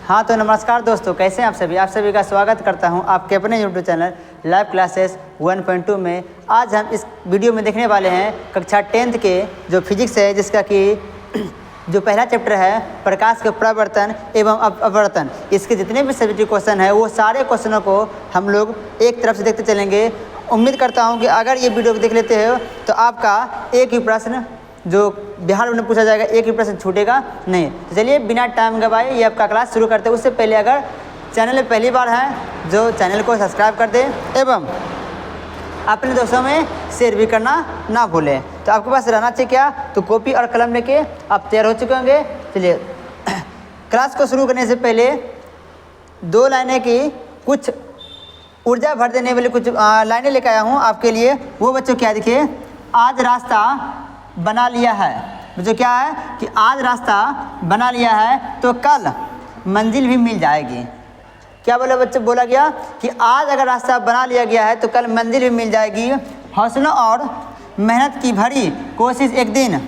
हाँ तो नमस्कार दोस्तों, कैसे हैं आप सभी का स्वागत करता हूं आपके अपने यूट्यूब चैनल लाइव क्लासेस 1.2 में। आज हम इस वीडियो में देखने वाले हैं कक्षा 10th के जो फिजिक्स है, जिसका कि जो पहला चैप्टर है प्रकाश के परावर्तन एवं अपवर्तन। इसके जितने भी सब्जेक्टिव क्वेश्चन है वो सारे क्वेश्चनों को हम लोग एक तरफ से देखते चलेंगे। उम्मीद करता हूँ कि अगर ये वीडियो को देख लेते हो तो आपका एक ही प्रश्न जो बिहार में पूछा जाएगा, एक ही प्रश्न छूटेगा नहीं। तो चलिए बिना टाइम गवाए ये आपका क्लास शुरू करते हैं। उससे पहले अगर चैनल में पहली बार हैं जो चैनल को सब्सक्राइब कर दें एवं अपने दोस्तों में शेयर भी करना ना भूलें। तो आपके पास रहना चाहिए क्या, तो कॉपी और कलम लेके आप तैयार हो चुके होंगे। चलिए क्लास को शुरू करने से पहले दो लाइनें की कुछ ऊर्जा भर देने वाली कुछ लाइनें लेकर आया हूँ आपके लिए। वो बच्चों क्या देखिए, आज रास्ता बना लिया है। जो क्या है कि आज रास्ता बना लिया है तो कल मंजिल भी मिल जाएगी। क्या बोला बच्चों, बोला गया कि आज अगर रास्ता बना लिया गया है तो कल मंजिल भी मिल जाएगी। हौसला और मेहनत की भरी कोशिश एक दिन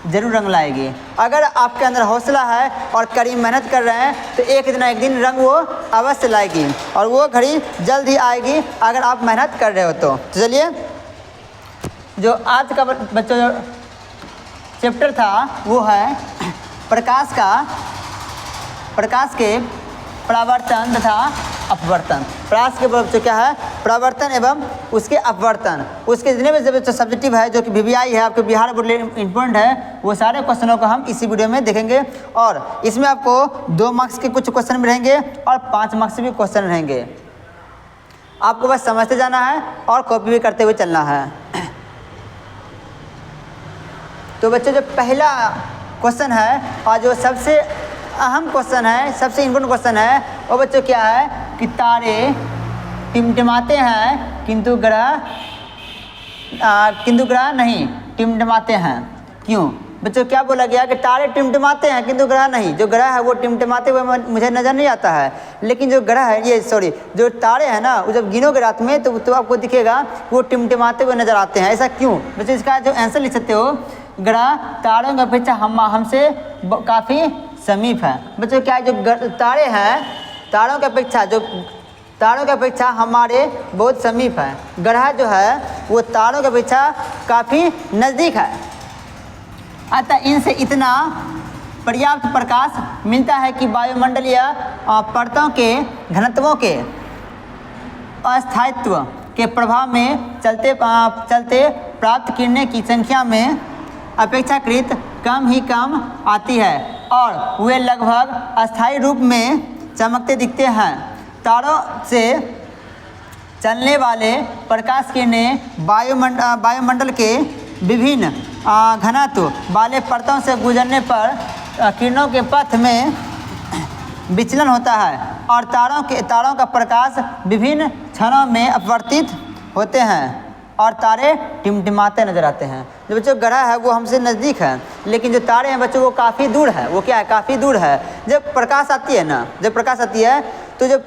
जरूर रंग लाएगी। अगर आपके अंदर हौसला है और कड़ी मेहनत कर रहे हैं तो एक ना एक दिन रंग वो अवश्य लाएगी, और वो घड़ी जल्द ही आएगी अगर आप मेहनत कर रहे हो तो। चलिए जो आज का बच्चों जो चैप्टर था वो है प्रकाश के परावर्तन तथा अपवर्तन। प्रकाश के बच्चों क्या है, परावर्तन एवं उसके अपवर्तन। उसके जितने भी सब्जेक्टिव है जो कि VVI है, आपके बिहार बोर्ड इम्पोर्टेंट है, वो सारे क्वेश्चनों को हम इसी वीडियो में देखेंगे। और इसमें आपको 2 मार्क्स के कुछ क्वेश्चन भी रहेंगे और 5 मार्क्स के भी क्वेश्चन रहेंगे। आपको बस समझते जाना है और कॉपी भी करते हुए चलना है। तो बच्चों जो पहला क्वेश्चन है और जो सबसे अहम क्वेश्चन है, सबसे इम्पोर्टेंट क्वेश्चन है, वो बच्चों क्या है कि तारे टिमटिमाते हैं किंतु ग्रह नहीं टिमटिमाते हैं। क्यों बच्चों, क्या बोला गया कि तारे टिमटिमाते हैं किंतु ग्रह नहीं। जो ग्रह है वो टिमटिमाते हुए मुझे नज़र नहीं आता है, लेकिन जो ग्रह है जो तारे हैं ना, वो जब गिनोगे रात में तो आपको दिखेगा वो टिमटिमाते हुए नज़र आते हैं। ऐसा क्यों बच्चों, इसका जो आंसर लिख सकते हो, ग्रह तारों की अपेक्षा हमसे काफ़ी समीप है। बच्चों क्या है, जो तारे हैं तारों की अपेक्षा हमारे बहुत समीप है। ग्रह जो है वो तारों की अपेक्षा काफ़ी नज़दीक है, अतः इनसे इतना पर्याप्त प्रकाश मिलता है कि वायुमंडलीय परतों के घनत्वों के अस्थायित्व के प्रभाव में चलते प्राप्त किरणें की संख्या में अपेक्षाकृत कम आती है और वे लगभग अस्थायी रूप में चमकते दिखते हैं। तारों से चलने वाले प्रकाश किरणें वायुमंडल के विभिन्न घनत्व वाले परतों से गुजरने पर किरणों के पथ में विचलन होता है और तारों का प्रकाश विभिन्न क्षणों में अपवर्तित होते हैं और तारे टिमटिमाते नजर आते हैं। जो बच्चों ग्रह है वो हमसे नज़दीक है, लेकिन जो तारे हैं बच्चों वो काफ़ी दूर है। वो क्या है, काफ़ी दूर है। जब प्रकाश आती है ना, तो जब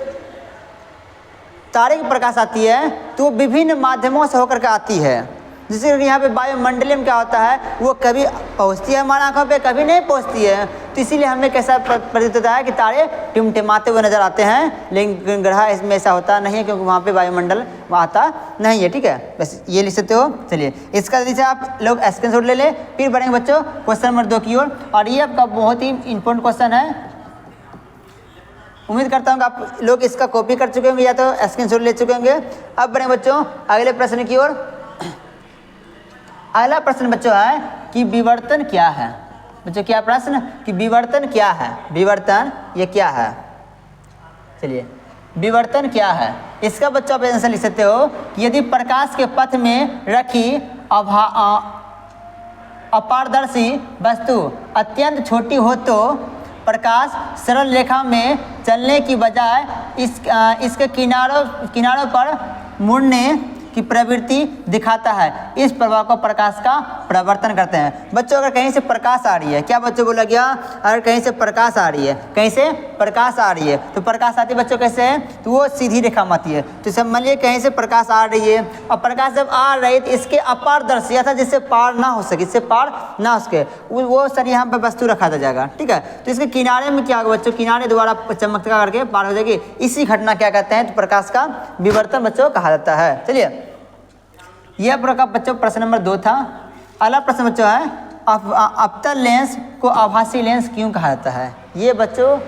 तारे की प्रकाश आती है तो वो विभिन्न माध्यमों से होकर के आती है। जैसे यहाँ पे वायुमंडल में क्या होता है, वो कभी पहुँचती है हमारी आँखों पे, कभी नहीं पहुँचती है। तो इसीलिए हमें कैसा प्रतीत होता है कि तारे टिमटिमाते हुए नज़र आते हैं, लेकिन ग्रह इसमें ऐसा होता नहीं है क्योंकि वहाँ पे वायुमंडल आता नहीं है। ठीक है, बस ये लिख सकते हो। चलिए इसका जैसे आप लोग स्क्रीनशॉट ले लें, फिर बढ़ेंगे बच्चों क्वेश्चन नंबर 2 की ओर। और ये आपका बहुत ही इंपॉर्टेंट क्वेश्चन है। उम्मीद करता हूँ कि आप लोग इसका कॉपी कर चुके होंगे या तो स्क्रीनशॉट ले चुके होंगे। अब बढ़ेंगे बच्चों अगले प्रश्न की ओर। अगला प्रश्न बच्चों है कि विवर्तन क्या है। बच्चों क्या प्रश्न कि विवर्तन क्या है, विवर्तन ये क्या है। चलिए विवर्तन क्या है, इसका बच्चों आप आंसर लिख सकते हो कि यदि प्रकाश के पथ में रखी अपारदर्शी वस्तु अत्यंत छोटी हो तो प्रकाश सरल रेखा में चलने की बजाय इसके किनारों पर मुड़ने की प्रवृत्ति दिखाता है। इस प्रभाव को प्रकाश का प्रवर्तन करते हैं। बच्चों अगर कहीं से प्रकाश आ रही है, क्या बच्चों बोला गया, अगर कहीं से प्रकाश आ रही है, कहीं से प्रकाश आ रही है तो प्रकाश आती है बच्चों कैसे है, तो वो सीधी रेखा में आती है। तो सब मान लीजिए कहीं से प्रकाश आ रही है और प्रकाश जब आ रही है तो इसके अपारदर्शी था, जिससे पार ना हो सके, इससे पार ना हो सके, वो सर यहाँ पर वस्तु रखा जाएगा। ठीक है, तो इसके किनारे में क्या होगा बच्चों, किनारे द्वारा चमकता करके पार हो जाएगी। इसी घटना क्या कहते हैं, तो प्रकाश का विवर्तन बच्चों कहा जाता है। चलिए, यह प्रकार बच्चों प्रश्न नंबर 2 था। अगला प्रश्न बच्चों है, अवतल लेंस को आभासी लेंस क्यों कहा जाता है। ये बच्चों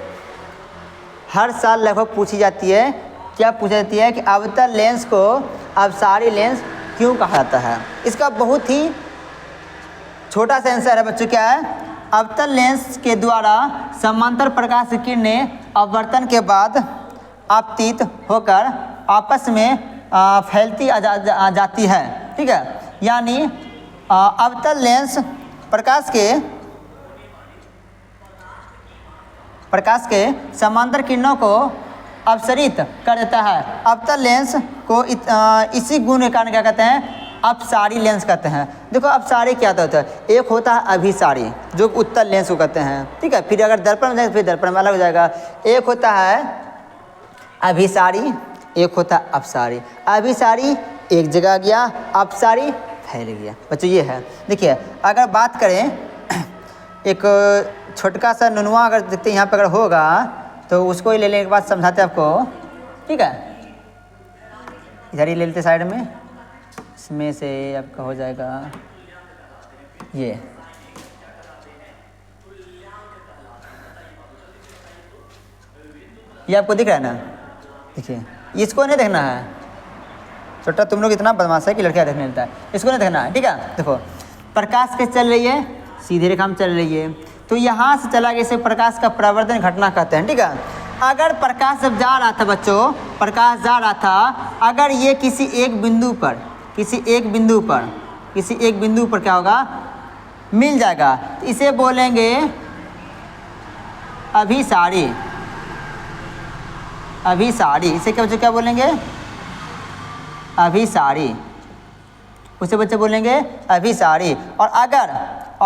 हर साल लगभग पूछी जाती है। क्या पूछी जाती है कि अवतल लेंस को अपसारी लेंस क्यों कहा जाता है। इसका बहुत ही छोटा सा आंसर है बच्चों, क्या है, अवतल लेंस के द्वारा समांतर प्रकाश की किरणें अपवर्तन के बाद आपतित होकर आपस में फैलती जाती है। ठीक है, यानी अवतल लेंस प्रकाश के समांतर किरणों को अपसरित कर देता है। अवतल लेंस को इसी गुण के कारण क्या कहते हैं, अपसारी लेंस कहते हैं। देखो अपसारी क्या होता है, एक होता है अभिसारी जो उत्तल लेंस को कहते हैं। ठीक है, फिर अगर दर्पण में जाए फिर दर्पण में अलग हो जाएगा। एक होता है अभिसारी, एक होता है अपसारी। अभिसारी एक जगह गया, अपसारी फैल गया। बच्चों ये है, देखिए अगर बात करें एक छोटका सा नुनवा अगर देखते यहाँ पे अगर होगा तो उसको ही ले लेने के बाद समझाते आपको। ठीक है, इधर ही ले लेते साइड में, इसमें से आपका हो जाएगा ये आपको दिख रहा है ना। देखिए इसको नहीं देखना है, छोटा तुम लोग इतना बदमाश है कि लड़कियाँ देखने मिलता है, इसको नहीं देखना है। ठीक है, देखो प्रकाश कैसे चल रही है, सीधी रेखा में चल रही है, तो यहाँ से चला गया, इसे प्रकाश का प्रवर्तन घटना कहते हैं। ठीक है, अगर प्रकाश जब जा रहा था बच्चों, प्रकाश जा रहा था, अगर ये किसी एक बिंदु पर क्या होगा, मिल जाएगा, तो इसे बोलेंगे अभिसारी। इसे क्या बच्चे क्या बोलेंगे, अभिसारी, उसे बच्चे बोलेंगे अभिसारी। और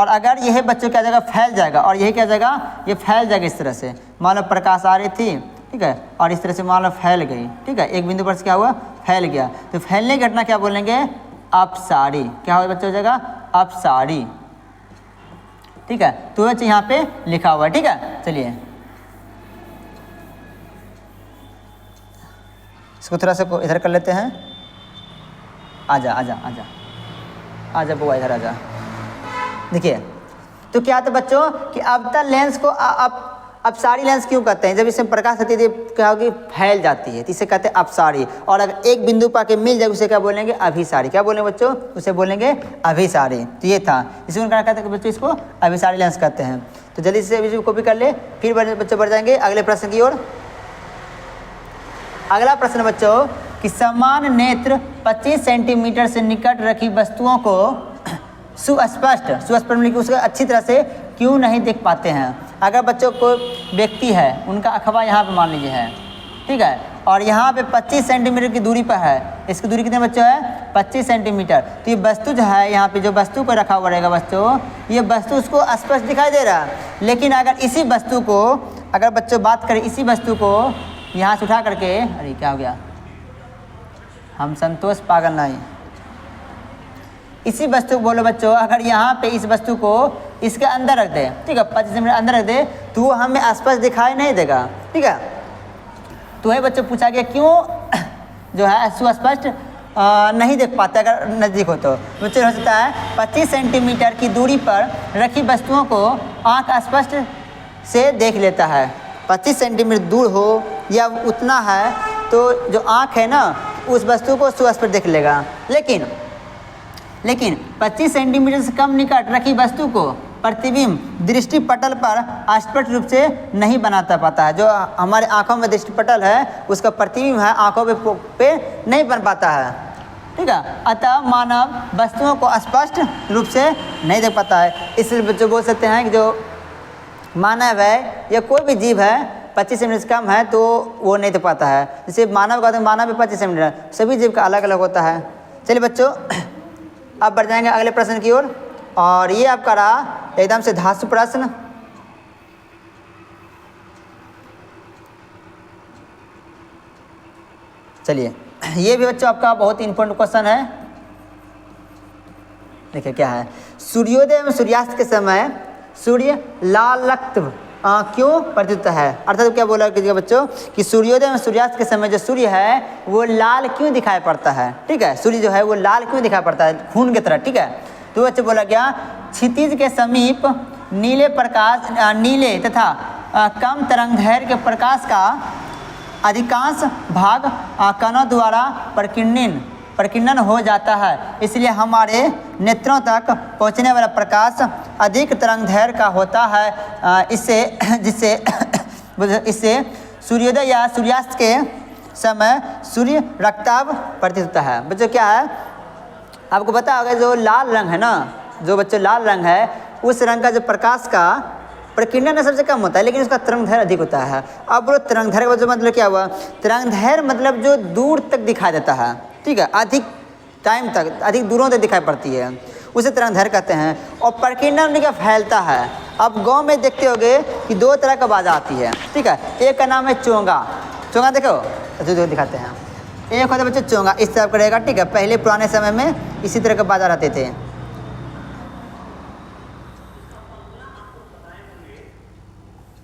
अगर यह बच्चों क्या जाएगा, फैल जाएगा, और यही क्या जाएगा, ये फैल जाएगा इस तरह से। मान लो प्रकाश आ रही थी, ठीक है, और इस तरह से मान लो फैल गई। ठीक है, एक बिंदु पर से क्या हुआ, फैल गया, तो फैलने की घटना क्या बोलेंगे, अपसारी। क्या हो बच्चों हो जाएगा, अपसारी। ठीक है, तो बच्चे यहाँ पे लिखा हुआ है। ठीक है, चलिए इसको थोड़ा सा इधर कर लेते हैं। आजा बुआ, इधर आजा। देखिए तो क्या था बच्चों कि अवतल लेंस को अपसारी लेंस क्यों कहते हैं, जब इसमें प्रकाश आती है क्या होगी, फैल जाती है, तो इसे कहते हैं अपसारी। और अगर एक बिंदु पर के मिल जाए उसे क्या बोलेंगे, अभिसारी। क्या बोलेंगे बच्चों, उसे बोलेंगे अभिसारी। तो ये था, इसी कारण कहते हैं कि बच्चों इसको अभिसारी लेंस कहते हैं। तो जल्दी से कॉपी कर ले, फिर बच्चों बढ़ जाएंगे अगले प्रश्न की ओर। अगला प्रश्न बच्चों कि समान नेत्र 25 सेंटीमीटर से निकट रखी वस्तुओं को सुस्पष्ट मतलब उसको अच्छी तरह से क्यों नहीं देख पाते हैं। अगर बच्चों को व्यक्ति है, उनका अखबार यहाँ पे मान लीजिए है, ठीक है, और यहाँ पे 25 सेंटीमीटर की दूरी पर है, इसकी दूरी कितने बच्चों है, 25 सेंटीमीटर। तो ये वस्तु जो है, यहाँ पे जो वस्तु को रखा हुआ रहेगा बच्चों, ये वस्तु उसको स्पष्ट दिखाई दे रहा है। लेकिन अगर इसी वस्तु को, अगर बच्चों बात करें इसी वस्तु को यहाँ से उठा करके, अरे क्या हो गया, हम संतोष पागल नहीं, इसी वस्तु को बोलो बच्चों, अगर यहाँ पे इस वस्तु को इसके अंदर रख दे, ठीक है, 25 सेंटीमीटर अंदर रख दे, तो वो हमें स्पष्ट दिखाई नहीं देगा। ठीक है, तो वही बच्चों पूछा गया क्यों जो है सुस्पष्ट नहीं देख पाते अगर नज़दीक हो। तो बच्चों हो सकता है 25 सेंटीमीटर की दूरी पर रखी वस्तुओं को आँख स्पष्ट से देख लेता है। 25 सेंटीमीटर दूर हो या उतना है तो जो आँख है ना, उस वस्तु को सुस्पष्ट देख लेगा। लेकिन 25 सेंटीमीटर से कम निकट रखी वस्तु को प्रतिबिंब दृष्टि पटल पर स्पष्ट रूप से नहीं बनाता पाता है। जो हमारे आंखों में दृष्टि पटल है, उसका प्रतिबिंब है आंखों पे नहीं बन पाता है। ठीक है, अतः मानव वस्तुओं को स्पष्ट रूप से नहीं देख पाता है। इसलिए बच्चों बोल सकते हैं कि जो मानव है या कोई भी जीव है 25 सेंटीमीटर से कम है तो वो नहीं देख पाता है। जैसे मानव का, मानव भी 25 सेंटीमीटर, सभी जीव का अलग अलग होता है। चलिए बच्चों, अब बढ़ जाएंगे अगले प्रश्न की ओर, और ये आपका रहा एकदम से धातु प्रश्न। चलिए, ये भी बच्चों आपका बहुत ही इंपॉर्टेंट क्वेश्चन है। देखिए क्या है, सूर्योदय एवं सूर्यास्त के समय सूर्य लाल रक्त क्यों प्रतीत है। अर्थात क्या बोला कीजिएगा बच्चों कि सूर्योदय एवं सूर्यास्त के समय जो सूर्य है वो लाल क्यों दिखाई पड़ता है। ठीक है, सूर्य जो है वो लाल क्यों दिखाई पड़ता है, खून की तरह। ठीक है, तो बच्चों बोला गया क्षितिज के समीप नीले तथा कम तरंगदैर्घ्य के प्रकाश का अधिकांश भाग कणों द्वारा प्रकीर्णन हो जाता है, इसलिए हमारे नेत्रों तक पहुंचने वाला प्रकाश अधिक तरंगदैर्घ्य का होता है। इससे सूर्योदय या सूर्यास्त के समय सूर्य रक्ताभ प्रतीत होता है। बच्चों क्या है, आपको पता होगा जो लाल रंग है ना, जो बच्चों लाल रंग है, उस रंग का जो प्रकाश का प्रकीर्णन सबसे कम होता है, लेकिन उसका तरंगदैर्घ्य अधिक होता है। अब वो तरंगदैर्घ्य का मतलब क्या हुआ, तरंगदैर्घ्य मतलब जो दूर तक दिखाई देता है। ठीक है, अधिक टाइम तक, अधिक दूरों तक दिखाई पड़ती है, उसे तरंगदैर्घ्य कहते हैं। और प्रकीर्णन क्या फैलता है। अब गांव में देखते होगे कि दो तरह का बाजा आती है। ठीक है, एक का नाम है चोंगा। चोंगा देखो, जो दिखाते हैं, एक होता है बच्चे चोंगा, इस तरह का रहेगा। ठीक है, पहले पुराने समय में इसी तरह के बाजा रहते थे।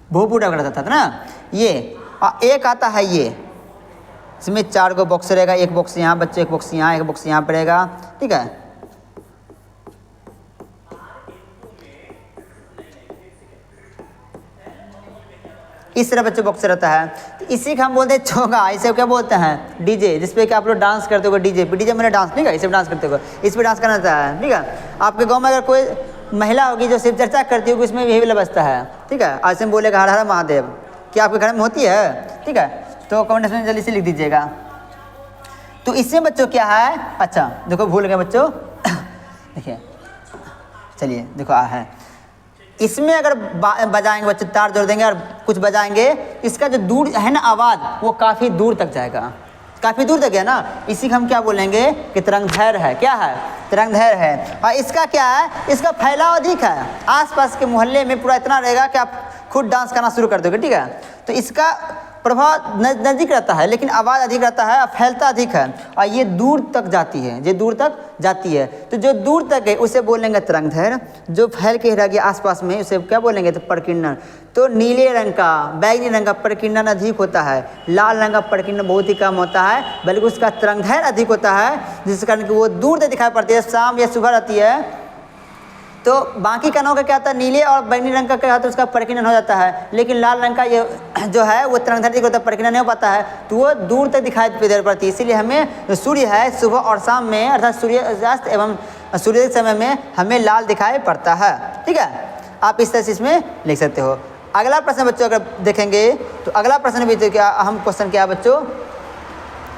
भोपूटा रहता था ना ये। एक आता है ये, इसमें 4 गो बॉक्स रहेगा, एक बॉक्स यहाँ बच्चे, एक बॉक्स यहाँ, एक बॉक्स यहाँ पर रहेगा। ठीक है, इस तरह बच्चे बॉक्स रहता है, तो इसी को हम बोलते हैं चोंगा। इसे क्या बोलते हैं, डीजे, जिसपे कि आप लोग डांस करते हो। डीजे मैंने डांस नहीं, इसे डांस करते हो, इस पर डांस करना चाहता है। ठीक है, आपके गाँव में अगर कोई महिला होगी जो शिव चर्चा करती होगी, उसमें यही वाला बजता है। ठीक है, आज से हम बोलेगा हर हर महादेव। क्या आपके घर में होती है? ठीक है, तो कमेंट में जल्दी से लिख दीजिएगा। तो इसमें बच्चों क्या है, अच्छा देखो भूल गए बच्चों देखिए, चलिए देखो है, इसमें अगर बजाएंगे बच्चे, तार जोड़ देंगे और कुछ बजाएंगे, इसका जो दूर है ना आवाज़, वो काफ़ी दूर तक जाएगा, काफ़ी दूर तक है ना। इसी को हम क्या बोलेंगे कि तरंगदैर्घ्य है। क्या है, तरंगदैर्घ्य है। और इसका क्या है, इसका फैलाव अधिक है, आसपास के मोहल्ले में पूरा इतना रहेगा कि आप खुद डांस करना शुरू कर दोगे। ठीक है, तो इसका प्रभाव नज़दीक रहता है, लेकिन आवाज़ अधिक रहता है और फैलता अधिक है, और ये दूर तक जाती है, ये दूर तक जाती है। तो जो दूर तक है उसे बोलेंगे तरंगदैर्घ्य, जो फैल के रह गया आसपास में उसे क्या बोलेंगे, तो प्रकीर्णन। तो नीले रंग का, बैंगनी रंग का प्रकीर्णन अधिक होता है, लाल रंग का प्रकीर्णन बहुत ही कम होता है, बल्कि उसका तरंगदैर्घ्य अधिक होता है, जिस कारण कि वो दूर तक दिखाई पड़ती है, शाम या सुबह रहती है। तो बाकी कणों का क्या होता है, नीले और बैंगनी रंग का क्या होता है, उसका प्रकीर्णन हो जाता है, लेकिन लाल रंग का ये जो है वो तरंगदैर्घ्य होता है, प्रकीर्णन नहीं हो पाता है, तो वो दूर तक दिखाई दे पड़ती है। इसीलिए हमें जो सूर्य है सुबह और शाम में, अर्थात सूर्यास्त एवं सूर्योदय समय में हमें लाल दिखाई पड़ता है। ठीक है, आप इस तरह से इसमें लिख सकते हो। अगला प्रश्न बच्चों अगर देखेंगे तो अगला प्रश्न भी तो क्या अहम क्वेश्चन क्या बच्चों,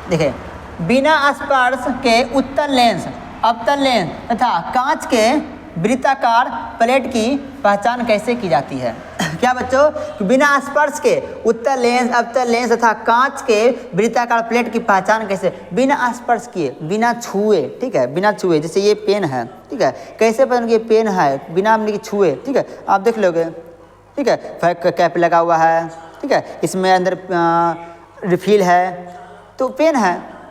देखिए, बिना स्पर्श के उत्तल लेंस, अवतल लेंस तथा कांच के वृत्ताकार प्लेट की पहचान कैसे की जाती है। क्या बच्चों, बिना स्पर्श के उत्तल लेंस, अवतल लेंस तथा कांच के वृत्ताकार प्लेट की पहचान कैसे, बिना स्पर्श किए, बिना छुए। ठीक है, बिना छुए, जैसे ये पेन है। ठीक है, कैसे पता कि ये पेन है, बिना हमने छुए। ठीक है, आप देख लोगे। ठीक है, कैप लगा हुआ है। ठीक है, इसमें अंदर रिफिल है, तो पेन है।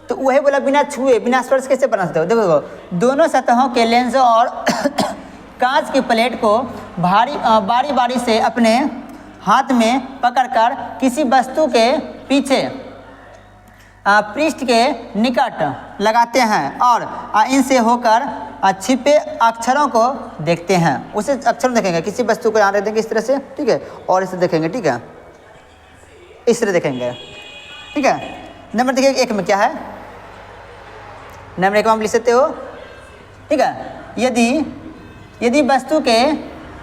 तो वही बोला बिना छुए, बिना स्पर्श कैसे बना सकते हो। देखो, दोनों सतहों के लेंसों और कांच की प्लेट को बारी बारी से अपने हाथ में पकड़कर किसी वस्तु के पीछे पृष्ठ के निकट लगाते हैं और इनसे होकर छिपे अक्षरों को देखते हैं। उसे अक्षर देखेंगे, किसी वस्तु को यहाँ रख देंगे इस तरह से। ठीक है, और इसे देखेंगे। ठीक है, इस तरह देखेंगे। ठीक है, नंबर देखिए 1 में क्या है, नंबर 1 में आप लिख सकते हो। ठीक है, यदि वस्तु के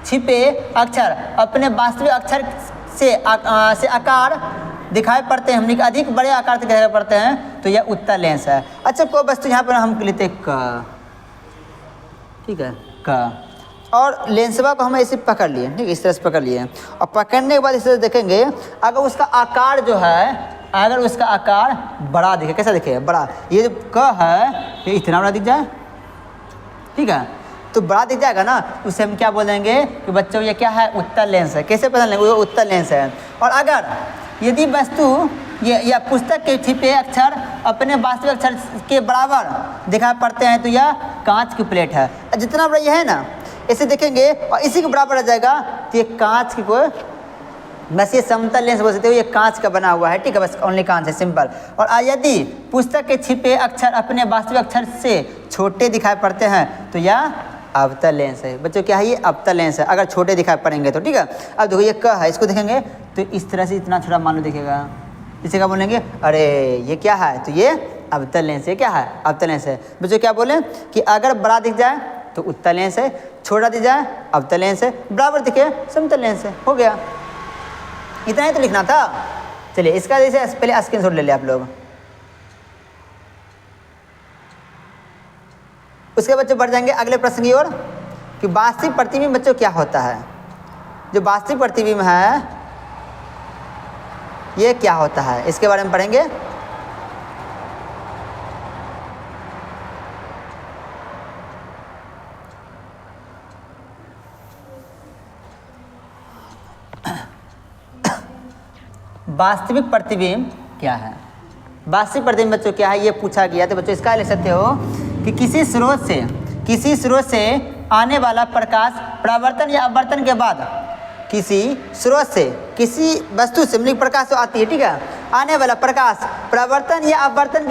छिपे अक्षर अपने वास्तविक अक्षर से आकार दिखाई पड़ते हैं, हमने अधिक बड़े आकार से दिखाई पड़ते हैं, तो यह उत्तल लेंस है। अच्छा, कोई वस्तु यहाँ पर हम लेते हैं क। ठीक है, क, और लेंसवा को हम ऐसे पकड़ लिए। ठीक है, इस तरह से पकड़ लिए, और पकड़ने के बाद इस तरह देखेंगे, अगर उसका आकार जो है अगर उसका आकार बड़ा दिखे, कैसा दिखे, बड़ा, ये जो क है ये इतना बड़ा दिख जाए, ठीक है, तो बड़ा दिख जाएगा ना, उसे हम क्या बोलेंगे कि बच्चों ये क्या है, उत्तल लेंस है। कैसे पता लगेगा, वो उत्तल लेंस है। और अगर यदि वस्तु ये या पुस्तक के छिपे अक्षर अपने वास्तविक अक्षर के बराबर दिखाई पड़ते हैं तो यह कांच की प्लेट है। जितना बड़ा ये है ना, इसे देखेंगे और इसी के बराबर आ जाएगा तो ये कांच की कोई, बस ये समतल लेंस बोल सकते हो, ये कांच का बना हुआ है, ठीक है, बस ओनली कांच है, सिंपल। और यदि पुस्तक के छिपे अक्षर अपने वास्तविक अक्षर से छोटे दिखाई पड़ते हैं तो यह अवतल लेंस है। बच्चों क्या है, ये अवतल लेंस है, अगर छोटे दिखाई पड़ेंगे तो, ठीक है। अब देखो ये क है, इसको देखेंगे तो इस तरह से इतना छोटा मान लो दिखेगा, इसे क्या बोलेंगे, अरे ये क्या है, तो ये अवतल लेंस है। क्या है, अवतल लेंस है। बच्चों क्या बोले कि अगर बड़ा दिख जाए तो उत्तल लेंस है, छोटा दिख जाए अवतल लेंस है, बराबर दिखे समतल लेंस है। हो गया, इतना ही तो लिखना था। चलिए इसका जैसे पहले स्क्रीनशॉट ले लिया आप लोग। उसके बच्चे बढ़ जाएंगे अगले प्रश्न की ओर कि वास्तविक प्रतिबिंब बच्चों क्या होता है। जो वास्तविक प्रतिबिंब है ये क्या होता है, इसके बारे में पढ़ेंगे। वास्तविक प्रतिबिंब क्या है, वास्तविक प्रतिबिंब बच्चों क्या है, ये पूछा गया। तो बच्चों इसका लिख सकते हो कि किसी स्रोत से आने वाला प्रकाश परावर्तन या अपवर्तन के बाद, किसी स्रोत से, किसी वस्तु से मिली प्रकाश तो आती है, ठीक है, आने वाला प्रकाश परावर्तन या अपवर्तन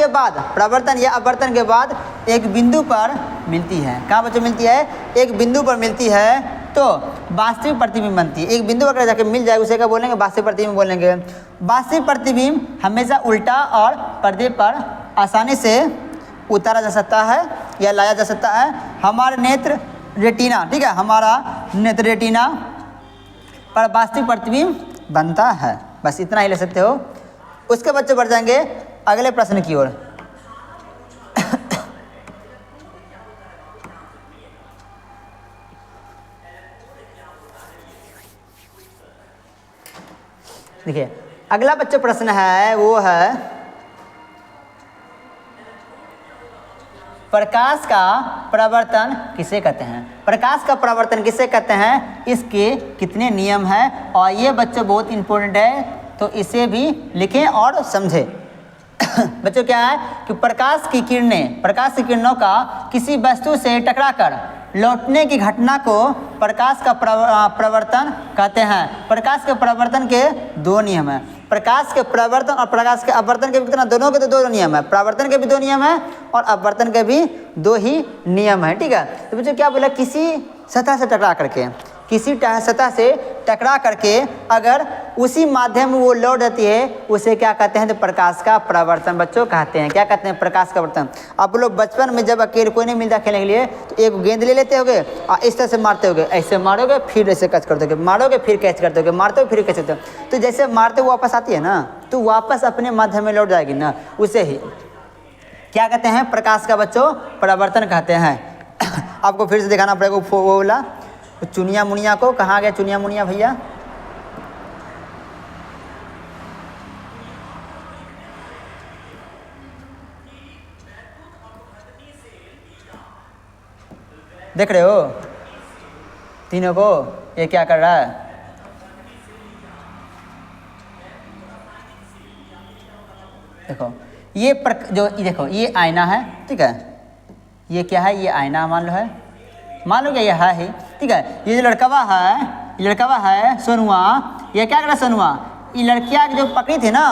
के बाद एक बिंदु पर मिलती है। कहाँ बच्चों मिलती है, एक बिंदु पर मिलती है तो वास्तविक प्रतिबिंब बनती है। एक बिंदु अगर जाके मिल जाए उसे क्या बोलेंगे, वास्तविक प्रतिबिंब बोलेंगे। वास्तविक प्रतिबिंब हमेशा उल्टा और पर्दे पर आसानी से उतारा जा सकता है या लाया जा सकता है। हमारे नेत्र रेटिना, ठीक है, हमारा नेत्र रेटिना पर वास्तविक प्रतिबिंब बनता है। बस इतना ही ले सकते हो। उसके बच्चे बढ़ जाएंगे अगले प्रश्न की ओर। देखिए अगला बच्चे प्रश्न है वो है प्रकाश का परावर्तन किसे कहते हैं। प्रकाश का परावर्तन किसे कहते हैं, इसके कितने नियम हैं। और ये बच्चों बहुत इंपॉर्टेंट है तो इसे भी लिखें और समझें। बच्चों क्या है कि प्रकाश की किरणों का किसी वस्तु से टकराकर लौटने की घटना को प्रकाश का परावर्तन कहते हैं। प्रकाश के परावर्तन के दो नियम हैं। प्रकाश के परावर्तन और प्रकाश के अपवर्तन के भी कितना, दोनों के तो दो नियम है। परावर्तन के भी दो नियम है और अपवर्तन के भी दो ही नियम है, ठीक है। तो बच्चों क्या बोला, किसी सतह से टकरा करके अगर उसी माध्यम में वो लौट जाती है उसे क्या कहते हैं, तो प्रकाश का परावर्तन बच्चों कहते हैं। क्या कहते हैं, प्रकाश का परावर्तन। आप लोग बचपन में जब अकेले कोई नहीं मिलता खेलने के लिए तो एक गेंद ले लेते होगे और इस तरह से मारते होगे, ऐसे मारोगे फिर ऐसे कैच करते होगे, मारोगे फिर कैच करते होगे, मारते हो फिर कैच करते हो। तो जैसे मारते हुए वापस आती है ना, तो वापस अपने माध्यम में लौट जाएगी ना, उसे ही क्या कहते हैं, प्रकाश का बच्चों परावर्तन कहते हैं। आपको फिर से दिखाना पड़ेगा वो बोला चुनिया मुनिया को। कहाँ गया चुनिया मुनिया भैया, देख रहे हो तीनों को, ये क्या कर रहा है। देखो ये देखो ये आईना है, ठीक है, ये क्या है, ये आईना मान लो क्या ये है ही, ठीक है। ये जो लड़कवा है सोनुआ, ये क्या कर रहा है सोनुआ, ये लड़कियाँ जो पकड़ी थी ना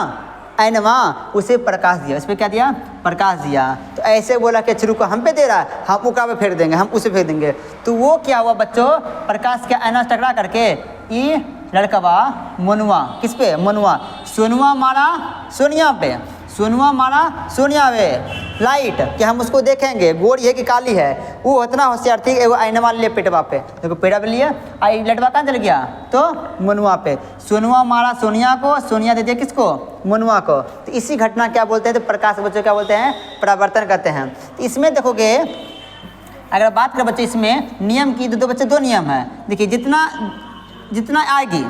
आईनमा, उसे प्रकाश दिया, इस पर क्या दिया, प्रकाश दिया। तो ऐसे बोला कि छुरू को हम पे दे रहा है, हम उका पे फेंक देंगे, हम उसे फेंक देंगे। तो वो क्या हुआ बच्चों, प्रकाश के आईना से टकरा करके ये लड़कवा मनुआ, किस पे, मनुआ, सोनुआ मारा सोनिया पे, सोनुआ मारा सोनिया वे लाइट कि हम उसको देखेंगे गोरी है कि काली है। वो उतना होशियार थी, एगो आईना लिए पेटवा पे, देखो पेड़ा पे लिया, आई लटवा कहाँ चल गया, तो मनुआ पे। सोनुआ मारा सोनिया को, सोनिया दे दिया किसको, मनुआ को। तो इसी घटना क्या बोलते हैं, तो प्रकाश बच्चों क्या बोलते हैं, परावर्तन करते हैं। तो इसमें देखोगे अगर बात करें बच्चे इसमें नियम की, तो बच्चे दो नियम है। देखिए जितना आएगी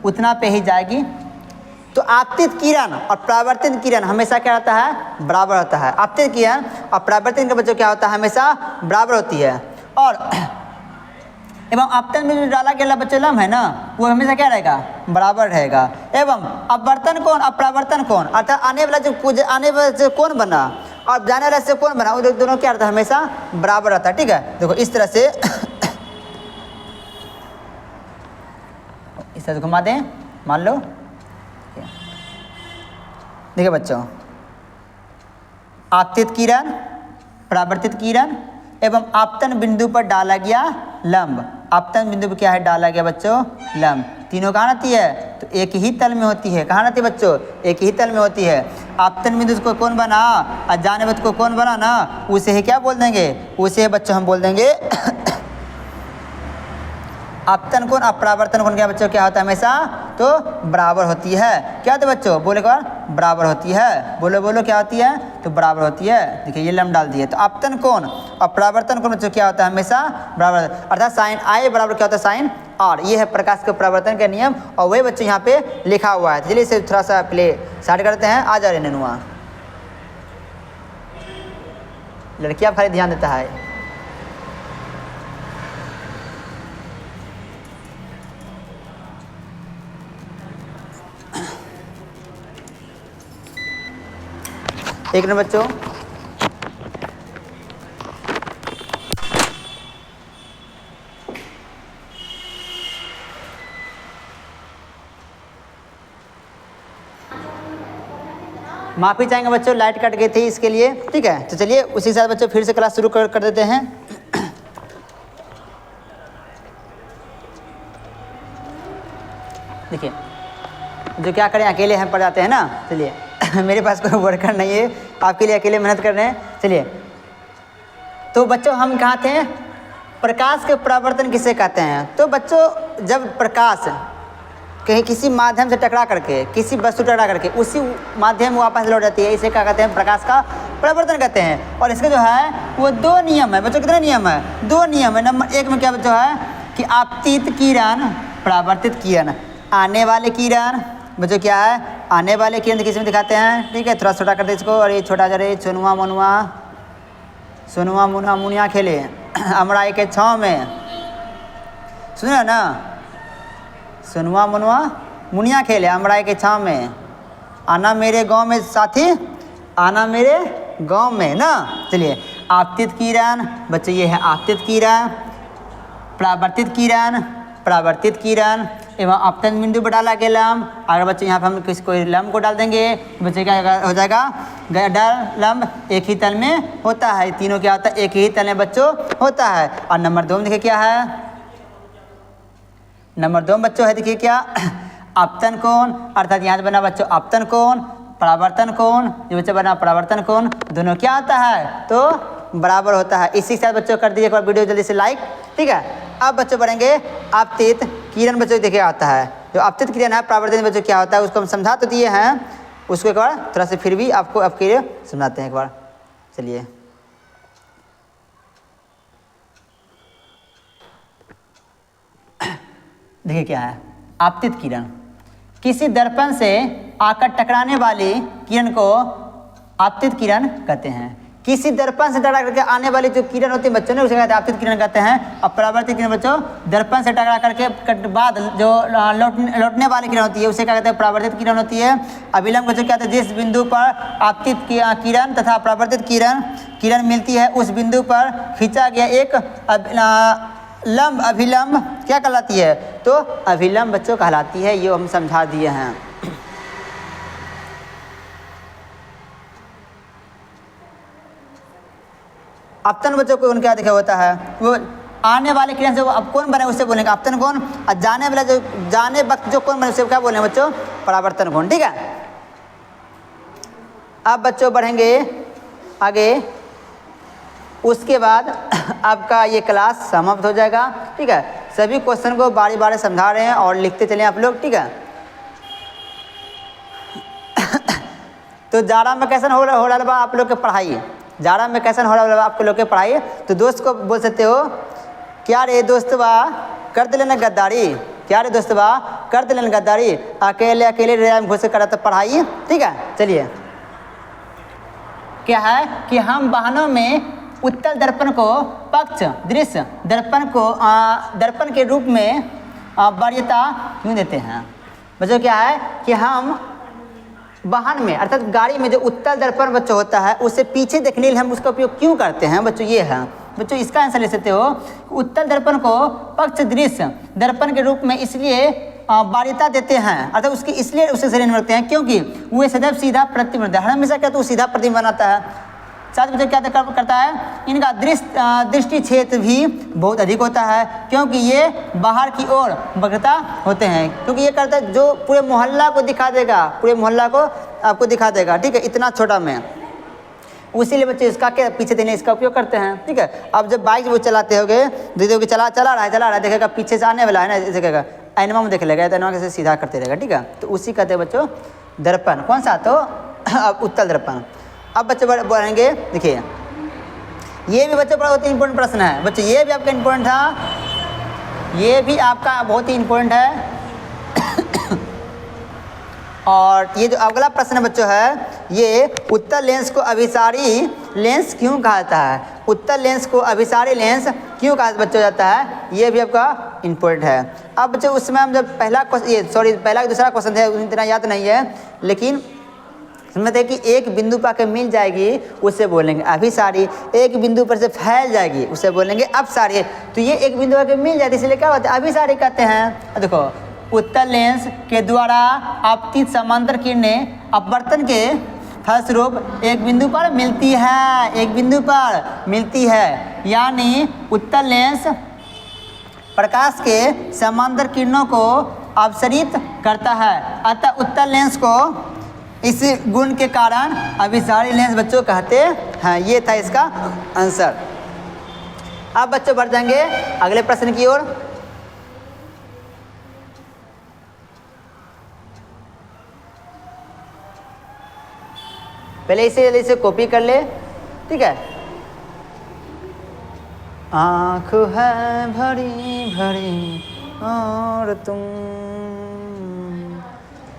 उतना पे ही जाएगी। तो आपतित किरण और परावर्तित किरण हमेशा क्या रहता है, बराबर होता है। आपतित किरण और परावर्तित का बच्चों क्या होता है, हमेशा बराबर होती है। और एवं आपतन में जो डाला गया बच्चों लम्ब है ना, वो हमेशा क्या रहेगा, बराबर रहेगा। एवं अपवर्तन कोण और परावर्तन कोण, अर्थात आने वाला जो कोण बना और जाने वाला से कोण बना, वो दोनों क्या रहता है, हमेशा बराबर रहता है। ठीक है, देखो इस तरह से इस तरह से घुमा दें, मान लो। देखिए बच्चों, आपतित किरण, परावर्तित किरण एवं आपतन बिंदु पर डाला गया लंब। आपतन बिंदु पर क्या है, डाला गया बच्चों लंब। तीनों कहाँ रहती है, तो एक ही तल में होती है। कहाँ रहती है बच्चों, एक ही तल में होती है। आपतन बिंदु को कौन बना और जाने वक्त को कौन बना ना, उसे ही क्या बोल देंगे, उसे बच्चों हम बोल देंगे आपतन कोण और परावर्तन कोण क्या बच्चों क्या होता है, हमेशा तो बराबर होती है। क्या होता है बच्चों, बोले कौन, बराबर होती है। बोलो बोलो क्या होती है, तो बराबर होती है। देखिए ये लम्ब डाल दिए, तो आपतन कोण और परावर्तन कोण बच्चों क्या होता है, हमेशा बराबर, अर्थात साइन आई बराबर क्या होता है, साइन आर। ये है प्रकाश के परावर्तन का नियम, और वही बच्चों यहाँ पे लिखा हुआ है। चलिए इसे थोड़ा सा प्ले स्टार्ट करते हैं। आ जा रहे ननुआ, लड़कियाँ खाली ध्यान देता है। एक नंबर बच्चों, माफ़ी चाहेंगे बच्चों, लाइट कट गई थी इसके लिए। ठीक है, तो चलिए उसी के साथ बच्चों फिर से क्लास शुरू कर देते हैं। देखिए जो क्या करें, अकेले हम पढ़ जाते हैं ना। चलिए मेरे पास कोई वर्कर नहीं है, आपके लिए अकेले मेहनत कर रहे हैं। चलिए तो बच्चों हम कहाँ थे, प्रकाश के परावर्तन किसे कहते हैं। तो बच्चों जब प्रकाश कहीं किसी माध्यम से टकरा करके, किसी वस्तु टकरा करके उसी माध्यम में वापस लौट जाती है, इसे क्या कहते हैं, प्रकाश का परावर्तन कहते हैं। और इसके जो है वो दो नियम है बच्चों। कितने नियम है, दो नियम है। नंबर एक में क्या बच्चों है कि आपतित किरण, परावर्तित किरण। आने वाले किरण बच्चों क्या है, आने वाले किरण किसी में दिखाते हैं। ठीक है, थोड़ा छोटा कर दे इसको, और ये छोटा जा रही चुनुआ मनुआ, सुनुआ मुना मुनिया खेले अमराई के छाँव में, सुना ना, सुनुआ मनुआ मुनिया खेले अमराई के छाँव में। आना मेरे गांव में साथी, आना मेरे गांव में ना। चलिए आपतित किरण बच्चे, ये है आपतित किरण, परावर्तित किरण, परावर्तित किरण एवं आपतन बिंदु पर डाला गया लंब। अगर बच्चे यहाँ पर हम किसी कोई लंब को डाल देंगे, बच्चे क्या हो जाएगा, डाल लंब एक ही तल में होता है। तीनों क्या होता है, एक ही तल में बच्चों होता है। और नंबर दो में देखिए क्या है, नंबर दो में बच्चों है देखिए क्या, आपतन कोण, अर्थात यहाँ बना बच्चों आपतन कोण, परावर्तन कोण, जो बच्चा बना परावर्तन कोण, दोनों क्या होता है, तो बराबर होता है। इसी के साथ बच्चों कर दीजिए एक बार वीडियो जल्दी से लाइक। ठीक है, अब बच्चों बढ़ेंगे आपतित किरण बच्चों देखिए आता है। जो आपतित किरण है, परावर्तित बच्चों क्या होता है, उसको हम समझा तो दिए हैं, उसको एक बार थोड़ा से फिर भी आपको आपके लिए समझाते हैं एक बार। चलिए देखिए क्या है, आपतित किरण किसी दर्पण से आकर टकराने वाली किरण को आपतित किरण कहते हैं। किसी दर्पण से टकरा करके आने वाली जो किरण होती है बच्चों ने, उसे कहते हैं आपतित किरण कहते हैं। और परावर्तित किरण बच्चों दर्पण से टकरा करके बाद जो लौटने वाली किरण होती है, उसे क्या कहते हैं, परावर्तित किरण होती है। अभिलंब बच्चों क्या कहते हैं, जिस बिंदु पर आपतित किरण तथा परावर्तित किरण मिलती है, उस बिंदु पर खींचा गया एक लंब अभिलंब क्या कहलाती है, तो अभिलंब बच्चों कहलाती है। ये हम समझा दिए हैं। आपतन बच्चों को उनका देखा होता है, वो आने वाले किरण से वो अब कौन बने उससे बोलेंगे आपतन कोण, और जाने वाला जो जाने वक्त जो कौन बने उससे क्या बोलेंगे बच्चों, परावर्तन कोण। ठीक है, अब बच्चों बढ़ेंगे आगे, उसके बाद आपका ये क्लास समाप्त हो जाएगा। ठीक है, सभी क्वेश्चन को बारी बारी समझा रहे हैं और लिखते चले आप लोग। ठीक है, तो जाड़ा में कैसन हो रहा बा आप लोग के पढ़ाई, जाड़ा में कैसन हो रहा आपके लोग के पढ़ाई। तो दोस्त को बोल सकते हो, क्या रे दोस्त बा कर दे लेना गद्दारी, क्या रे दोस्तवा कर दिलन गद्दारी, अकेले अकेले रेरा में घुस कर तो पढ़ाई। ठीक है, चलिए क्या है कि हम वाहनों में उत्तल दर्पण को पक्ष दृश्य दर्पण के रूप में वरीयता क्यों देते हैं। बच्चों क्या है कि हम वाहन में अर्थात गाड़ी में जो उत्तल दर्पण बच्चों होता है उससे पीछे देखने के लिए हम उसका उपयोग क्यों करते हैं बच्चों, ये है बच्चों। इसका आंसर ले सकते हो, उत्तल दर्पण को पक्ष दृश्य दर्पण के रूप में इसलिए वरीयता देते हैं, अर्थात उसकी इसलिए उसे श्रेणी में रखते हैं क्योंकि वो सदैव सीधा प्रतिबिंब बनाता है। हमेशा क्या तो सीधा प्रतिबिंब बनाता है। साथ बच्चों क्या करता है, इनका दृष्टि क्षेत्र भी बहुत अधिक होता है क्योंकि ये बाहर की ओर वक्रता होते हैं, क्योंकि ये करता है जो पूरे मोहल्ला को दिखा देगा, पूरे मोहल्ला को आपको दिखा देगा। ठीक है, इतना छोटा में, उसीलिए बच्चे इसका क्या पीछे देने इसका उपयोग करते हैं। ठीक है, अब जब बाइक वो चलाते होगे देखोगे चला रहा है देखेगा पीछे से आने वाला है ना, देखेगा ऐनवा में देख लेगा, ऐनवा कैसे सीधा करते रहेगा। ठीक है, तो उसी कहते हैं बच्चों दर्पण। कौन सा, तो उत्तल दर्पण। अब बच्चे बढ़ेंगे, देखिए ये भी बच्चे बड़ा बहुत ही इंपॉर्टेंट प्रश्न है बच्चे, ये भी आपका इंपॉर्टेंट था, ये भी आपका बहुत ही इंपॉर्टेंट है। और ये जो अगला प्रश्न बच्चों है, ये उत्तल लेंस को अभिसारी लेंस क्यों कहा जाता है, उत्तल लेंस को अभिसारी लेंस क्यों कहा बच्चों जाता है, ये भी आपका इंपॉर्टेंट है। अब बच्चों उसमें हम जब पहला दूसरा क्वेश्चन है इतना याद नहीं है, लेकिन इसमें थे कि एक बिंदु पर के मिल जाएगी उसे बोलेंगे अभिसारी, एक बिंदु पर से फैल जाएगी उसे बोलेंगे अपसारी। तो ये एक बिंदु पर के मिल जाती है इसलिए क्या होता है अभिसारी कहते हैं। देखो उत्तल लेंस के द्वारा आपतित समांतर किरणें अपवर्तन के फलस्वरूप एक बिंदु पर मिलती है, एक बिंदु पर मिलती है, यानी उत्तल लेंस प्रकाश के समांतर किरणों को अपसरित करता है। अतः उत्तल लेंस को इस गुण के कारण अभिसारी लेंस बच्चों कहते हैं। ये था इसका आंसर। अब बच्चों बढ़ जाएंगे अगले प्रश्न की ओर। पहले इसे कॉपी कर ले। ठीक है, आँख है भरी भरी और तुम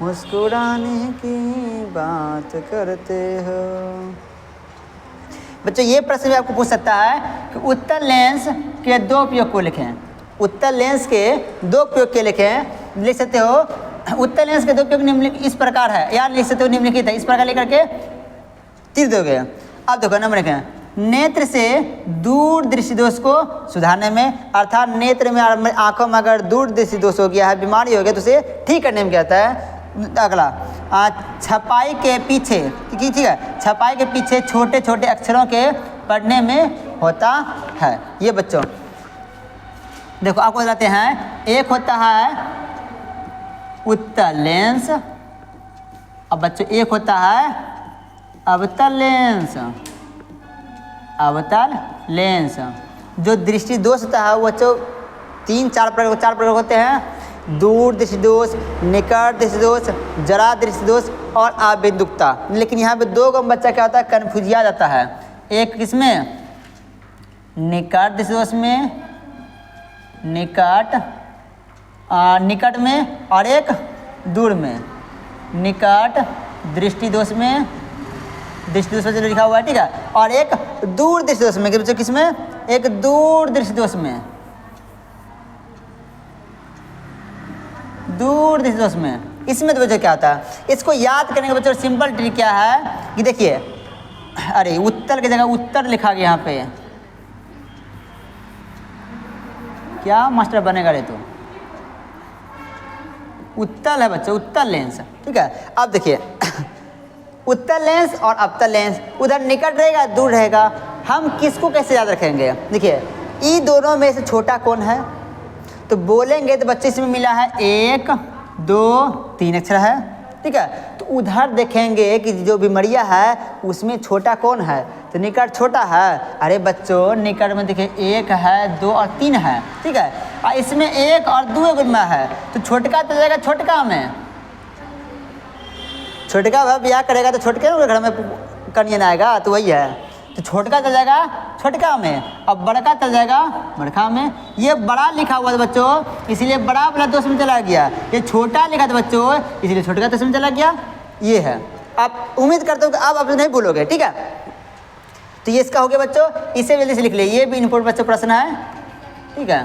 मुस्कुराने की बात करते हो। बच्चों ये प्रश्न भी आपको पूछ सकता है कि उत्तल लेंस के दो उपयोग को लिखें। उत्तल लेंस के दो उपयोग के लिखें, लिख सकते हो। उत्तल लेंस के दो उपयोग निम्नलिखित इस प्रकार है, यार लिख सकते हो निम्नलिखित है, इस प्रकार लेकर के तीर दोगे। अब देखो नंबर लिखें, नेत्र से दूर दृष्टि दोष को सुधारने में, अर्थात नेत्र में आंखों में अगर दूर दृष्टि दोष हो गया है, बीमारी हो गया, तो उसे ठीक करने में क्या होता है। अगला छपाई के पीछे, ठीक है, छपाई के पीछे छोटे छोटे अक्षरों के पढ़ने में होता है। ये बच्चों देखो आपको बताते हैं, एक होता है उत्तल लेंस, अब बच्चों एक होता है अवतल लेंस। अवतल लेंस जो दृष्टि दोष होता है वो बच्चों चार प्रकार होते हैं, दूर दृष्टि दोष, निकट दृष्टि दोष, जरा दृष्टि दोष और आबिंदुकता। लेकिन यहाँ पे दो को बच्चा क्या होता है कन्फ्यूजिया जाता है, एक किसमें निकट दृष्टि दोष में, निकट में, और एक दूर में, निकट दृष्टि दोष में, दृष्टि दोष में लिखा हुआ है। ठीक है, और एक दूर दृष्टि दोष में, बच्चों किसमें, एक दूर दृष्टि दोष में, दूर दृष्टि दोष में। इसमें तो बच्चों क्या होता है, इसको याद करने का बच्चों सिंपल ट्रिक क्या है कि देखिए, अरे उत्तल की जगह उत्तर लिखा गया यहाँ पे, क्या मास्टर बनेगा रे तो, उत्तल है बच्चों, उत्तल लेंस। ठीक है, अब देखिए उत्तल लेंस और अवतल लेंस, उधर निकट रहेगा दूर रहेगा, हम किसको कैसे याद रखेंगे। देखिए ई दोनों में से छोटा कौन है, तो बोलेंगे तो बच्चे इसमें मिला है 1 2 3 अक्षर है। ठीक है, तो उधर देखेंगे कि जो बीमरिया है उसमें छोटा कौन है, तो निकट छोटा है। अरे बच्चों निकट में देखिए 1 है 2 और 3 है। ठीक है, और इसमें 1 और 2 गुना है, तो छोटका तो जाएगा छोटका में, छोटका भाई ब्याह करेगा तो छोटके घर में कनियन आएगा, तो वही है। तो छोटका चल जाएगा छोटका में और बड़का चल जाएगा बड़का में। ये बड़ा लिखा हुआ था बच्चों, इसलिए बड़ा वाला 2 में चला गया। ये छोटा लिखा था बच्चों, इसलिए छोटा 2 में चला गया। ये है, आप उम्मीद करते हो कि आप नहीं भूलोगे, ठीक है। तो ये इसका हो गया बच्चों, इसे जल्दी से लिख ले, ये भी इम्पोर्टेंट बच्चों प्रश्न है, ठीक है।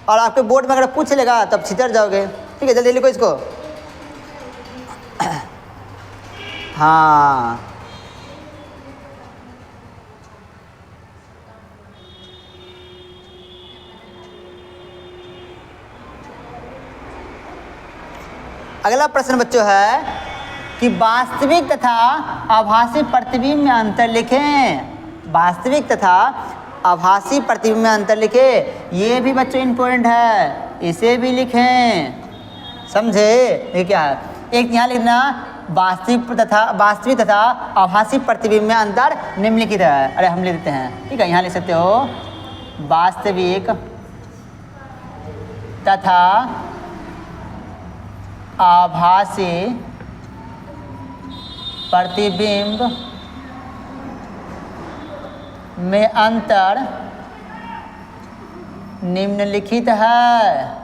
और आपके बोर्ड में अगर पूछ लेगा तब छितर जाओगे, ठीक है। जल्दी लिखो इसको। हाँ, अगला प्रश्न बच्चों है कि वास्तविक तथा आभासी प्रतिबिंब में अंतर लिखें। वास्तविक तथा आभासी प्रतिबिंब में अंतर लिखें, ये भी बच्चों इम्पोर्टेंट है, इसे भी लिखें, समझे। ये क्या है, एक यहाँ लिखना वास्तविक तथा आभासी प्रतिबिंब में अंतर निम्नलिखित है। अरे हम लिख देते हैं, ठीक है। यहाँ लिख सकते हो वास्तविक तथा आभासी प्रतिबिंब में अंतर निम्नलिखित है,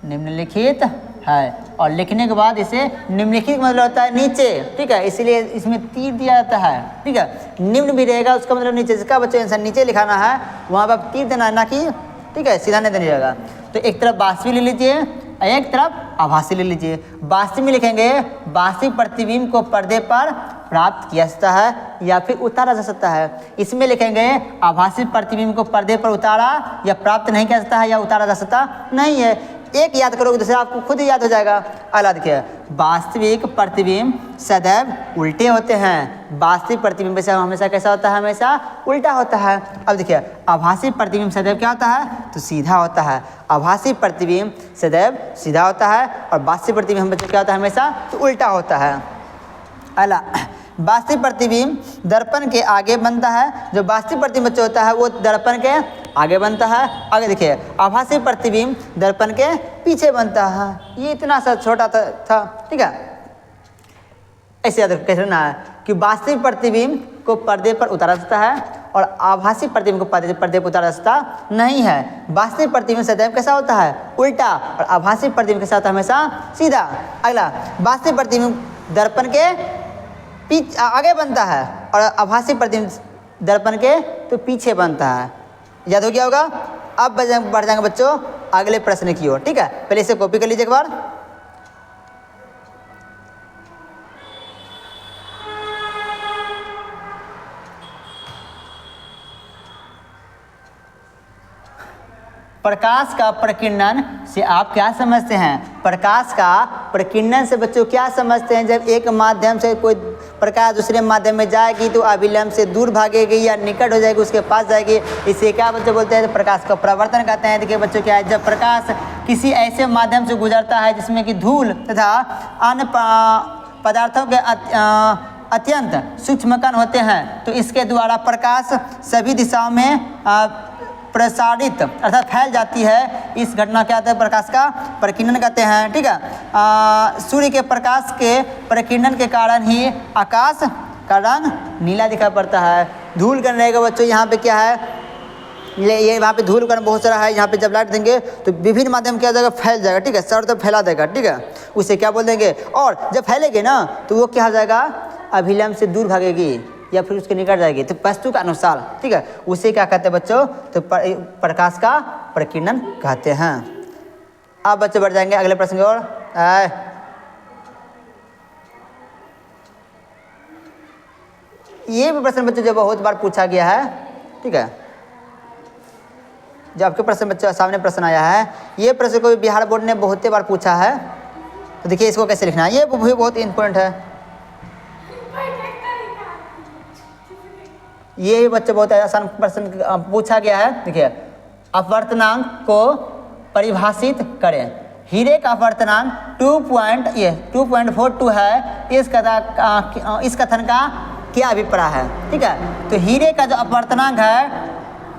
निम्नलिखित है। और लिखने के बाद इसे निम्नलिखित मतलब होता है नीचे, ठीक है, इसीलिए इसमें तीर दिया जाता है, ठीक है। निम्न भी रहेगा, उसका मतलब नीचे, जिसका बच्चों आंसर नीचे लिखाना है वहाँ पर आप तीर देना है, ना कि, ठीक है, सीधा नहीं देना जाएगा। तो एक तरफ वास्तविक ले लीजिए, एक तरफ आभासी ले लीजिए। वास्तविक में लिखेंगे वास्तविक प्रतिबिंब को पर्दे पर प्राप्त किया जाता है या फिर उतारा जा सकता है। इसमें लिखेंगे आभासी प्रतिबिंब को पर्दे पर उतारा या प्राप्त नहीं किया जाता है या उतारा जा सकता नहीं है। एक याद करोगे दूसरा आपको खुद ही याद हो जाएगा। अगला देखिए, वास्तविक प्रतिबिंब सदैव उल्टे होते हैं। वास्तविक प्रतिबिंब से हमेशा कैसा होता है, हमेशा उल्टा होता है। अब देखिए, आभासी प्रतिबिंब सदैव क्या होता है, तो सीधा होता है। आभासी प्रतिबिंब सदैव सीधा होता है और वास्तविक प्रतिबिंब हम बच्चों क्या होता है, हमेशा तो उल्टा होता है। अगला, वास्तविक प्रतिबिंब दर्पण के आगे बनता है। जो वास्तविक प्रतिबिंब बच्चों होता है वो दर्पण के आगे बनता है। आगे देखिए, आभासी प्रतिबिंब दर्पण के पीछे बनता है। ये इतना सा छोटा था, ठीक है। ऐसे याद कैसे ना है कि वास्तविक प्रतिबिंब को पर्दे पर उतारा जाता है और आभासी प्रतिबिंब को पर्दे पर उतारा जाता नहीं है। वास्तविक प्रतिबिंब सदैव कैसा होता है, उल्टा, और आभासी प्रतिबिंब के साथ हमेशा सीधा। अगला, वास्तविक प्रतिबिंब दर्पण के आगे बनता है और आभासी प्रतिबिंब दर्पण के तो पीछे बनता है। याद हो गया होगा। अब बढ़ जाएंगे बच्चों अगले प्रश्न की ओर, ठीक है। पहले इसे कॉपी कर लीजिए एक बार। प्रकाश का प्रकीर्णन से आप क्या समझते हैं। प्रकाश का प्रकीर्णन से बच्चों क्या समझते हैं, जब एक माध्यम से कोई प्रकाश दूसरे माध्यम में जाएगी तो अभिलंब से दूर भागेगी या निकट हो जाएगी, उसके पास जाएगी। इसे क्या बच्चों बोलते हैं, तो प्रकाश का प्रवर्तन कहते हैं। देखिए बच्चों क्या है, जब प्रकाश किसी ऐसे माध्यम से गुजरता है जिसमें कि धूल तथा अन्य पदार्थों के अत्यंत सूक्ष्म कण होते हैं, तो इसके द्वारा प्रकाश सभी दिशाओं में प्रसारित अर्थात फैल जाती है। इस घटना क्या होता है, प्रकाश का प्रकीर्णन कहते हैं, ठीक है। सूर्य के प्रकाश के प्रकीर्णन के कारण ही आकाश का रंग नीला दिखाई पड़ता है। धूल कण रहेगा बच्चों, यहाँ पे क्या है, ये वहाँ पे धूल कण बहुत सारा है। यहाँ पे जब लाइट देंगे तो विभिन्न माध्यम क्या हो जाएगा, फैल जाएगा, ठीक है, चारों तरफ फैला देगा, ठीक है। उसे क्या बोल देंगे, और जब फैलेगी ना तो वो क्या हो जाएगा, अभिलंब से दूर भागेगी या फिर उसके निकट जाएगी, तो वस्तु के अनुसार, ठीक है, उसे क्या कहते हैं बच्चों, तो प्रकाश का प्रकीर्णन कहते हैं। अब बच्चे बढ़ जाएंगे अगले प्रश्न की ओर। ये भी प्रश्न बच्चों जो बहुत बार पूछा गया है, ठीक है, जो आपके प्रश्न बच्चों सामने प्रश्न आया है, ये प्रश्न को बिहार बोर्ड ने बहुत बार पूछा है। तो देखिए इसको कैसे लिखना है, ये भी बहुत इंपॉर्टेंट है। ये भी बच्चे बहुत आसान प्रश्न पूछा गया है। देखिए, अपवर्तनांक को परिभाषित करें। हीरे का अपवर्तनांक 2.42 है। इस कथन का क्या अभिप्राय है, ठीक है। तो हीरे का जो अपवर्तनांक है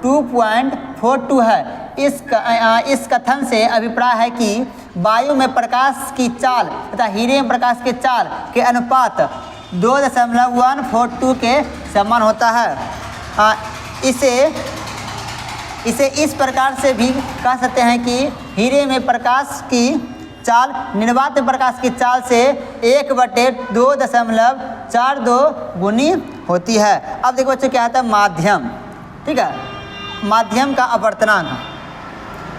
2.42 है। इस कथन से अभिप्राय है कि वायु में प्रकाश की चाल तथा हीरे में प्रकाश के चाल के अनुपात 2.142 के समान होता है। इसे इस प्रकार से भी कह सकते हैं कि हीरे में प्रकाश की चाल निर्वात में प्रकाश की चाल से 1/2.42 गुनी होती है। अब देखो बच्चों क्या आता है माध्यम, ठीक है, माध्यम का अपवर्तनांक,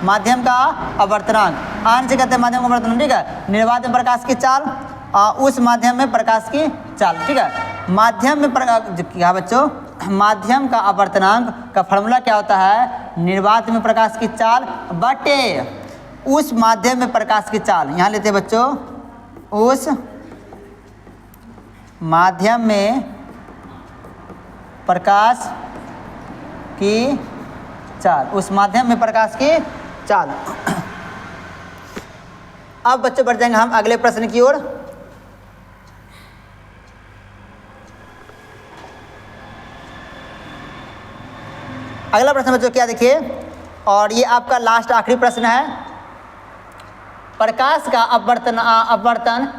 माध्यम का अपवर्तनांक आन से कहते हैं माध्यम का अपवर्तनांक, ठीक है, निर्वात में प्रकाश की चाल उस माध्यम में प्रकाश की चाल, ठीक है। माध्यम में क्या बच्चों, माध्यम का अपवर्तनांक का फॉर्मूला क्या होता है, निर्वात में प्रकाश की चाल बटे उस माध्यम में प्रकाश की चाल। यहाँ लेते हैं बच्चों, उस माध्यम में प्रकाश की चाल, उस माध्यम में प्रकाश की चाल। अब बच्चों बढ़ जाएंगे हम अगले प्रश्न की ओर। अगला प्रश्न बच्चों क्या देखिए, और ये आपका लास्ट आखिरी प्रश्न है। प्रकाश का अपवर्तन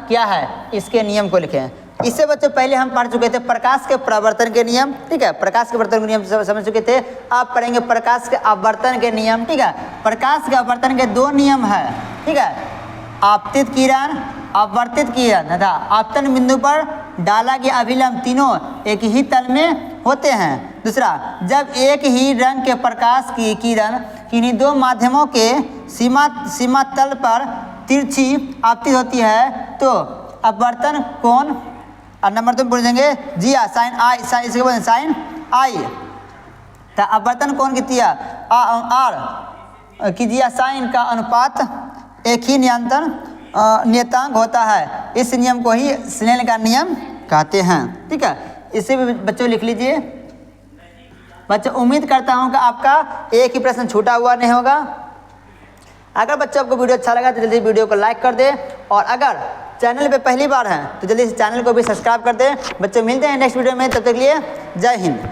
क्या है, इसके नियम को लिखें। इससे बच्चों पहले हम पढ़ चुके थे प्रकाश के परावर्तन के नियम, ठीक है, प्रकाश के परावर्तन के नियम समझ चुके थे। अब पढ़ेंगे प्रकाश के अपवर्तन के नियम, ठीक है। प्रकाश के अपवर्तन के दो नियम है, ठीक है, आपतित किरण, अपवर्तित किरण तथा आपतन बिंदु पर डाला गया अभिलंब तीनों एक ही तल में होते हैं। दूसरा, जब एक ही रंग के प्रकाश की किरण किन्हीं दो माध्यमों के सीमा तल पर तिरछी आपतित होती है तो अपवर्तन कोण, और नंबर 2 पूछेंगे जी साइन आई, साइन इसके बाद साइन आई, तो अपवर्तन कोण कितनी है आर कीजिए, साइन का अनुपात एक ही नियतांक होता है। इस नियम को ही स्नेल का नियम कहते हैं, ठीक है। इसे भी बच्चों लिख लीजिए। बच्चों उम्मीद करता हूं कि आपका एक ही प्रश्न छूटा हुआ नहीं होगा। अगर बच्चों आपको वीडियो अच्छा लगा तो जल्दी वीडियो को लाइक कर दें, और अगर चैनल पे पहली बार हैं तो जल्दी से चैनल को भी सब्सक्राइब कर दें। बच्चों मिलते हैं नेक्स्ट वीडियो में, तब तक के लिए जय हिंद।